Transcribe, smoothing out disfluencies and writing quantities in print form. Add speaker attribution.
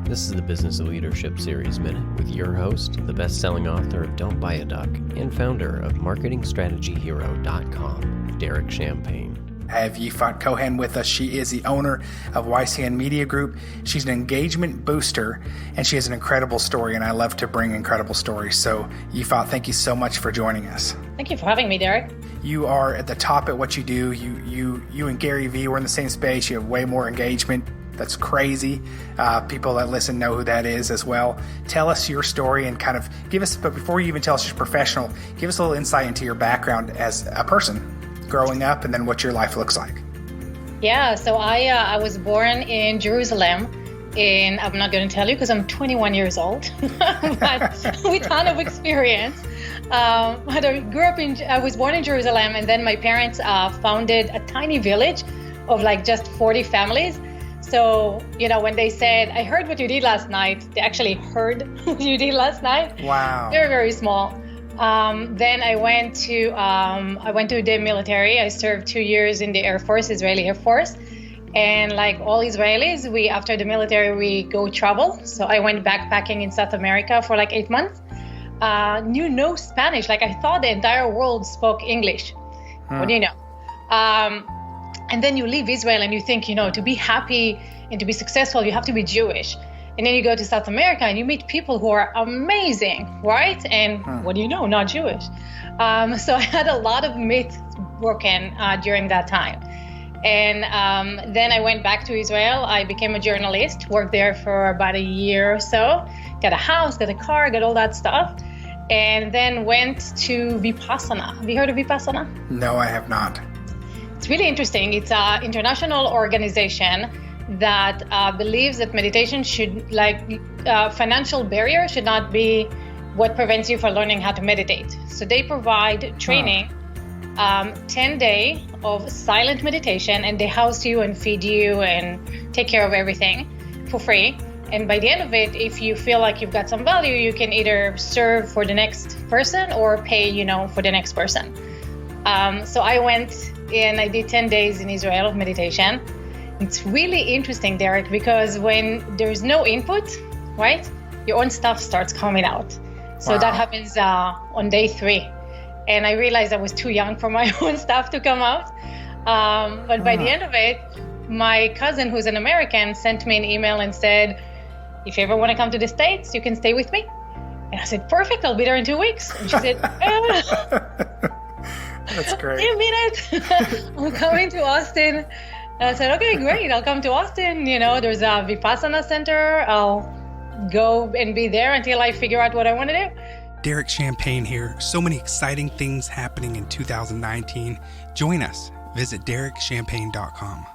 Speaker 1: This is the Business of Leadership Series Minute with your host, the best-selling author of Don't Buy a Duck and founder of MarketingStrategyHero.com, Derek Champagne.
Speaker 2: I have Yifat Cohen with us. She is the owner of YCN Media Group. She's an engagement booster, and she has an incredible story, and I love to bring incredible stories. So, Yifat, thank you so much for joining us.
Speaker 3: Thank you for having me, Derek.
Speaker 2: You are at the top at what you do. You and Gary Vee were in the same space. You have way more engagement. That's crazy. People that listen know who that is as well. Tell us your story and kind of give us, but before you even tell us you're professional, give us a little insight into your background as a person growing up and then what your life looks like.
Speaker 3: Yeah, so I was born in Jerusalem, and I'm not going to tell you because I'm 21 years old, but with a ton of experience. I was born in Jerusalem, and then my parents founded a tiny village of like just 40 families. So, when they said, I heard what you did last night, they actually heard what you did last night.
Speaker 2: Wow.
Speaker 3: Very, very small. Then I went to the military. I served 2 years in the Air Force, Israeli Air Force. And like all Israelis, after the military, we go travel. So I went backpacking in South America for like 8 months. Knew no Spanish. Like I thought the entire world spoke English. What do you know? And then you leave Israel and you think, to be happy and to be successful, you have to be Jewish. And then you go to South America and you meet people who are amazing, right? And what do you know? Not Jewish. So I had a lot of myths broken during that time. And then I went back to Israel. I became a journalist, worked there for about a year or so, got a house, got a car, got all that stuff. And then went to Vipassana. Have you heard of Vipassana?
Speaker 2: No, I have not.
Speaker 3: It's really interesting. It's an international organization that believes that meditation financial barrier should not be what prevents you from learning how to meditate. So they provide training, 10 days of silent meditation, and they house you and feed you and take care of everything for free. And by the end of it, if you feel like you've got some value, you can either serve for the next person or pay, for the next person. So I went and I did 10 days in Israel of meditation. It's really interesting, Derek, because when there's no input, right, your own stuff starts coming out. So That happens on day 3. And I realized I was too young for my own stuff to come out. But by the end of it, my cousin, who's an American, sent me an email and said, if you ever want to come to the States, you can stay with me. And I said, perfect, I'll be there in 2 weeks. And she said,
Speaker 2: That's great.
Speaker 3: Wait a minute, I'm coming to Austin. And I said, okay, great. I'll come to Austin. There's a Vipassana center. I'll go and be there until I figure out what I want to do.
Speaker 4: Derek Champagne here. So many exciting things happening in 2019. Join us. Visit DerekChampagne.com.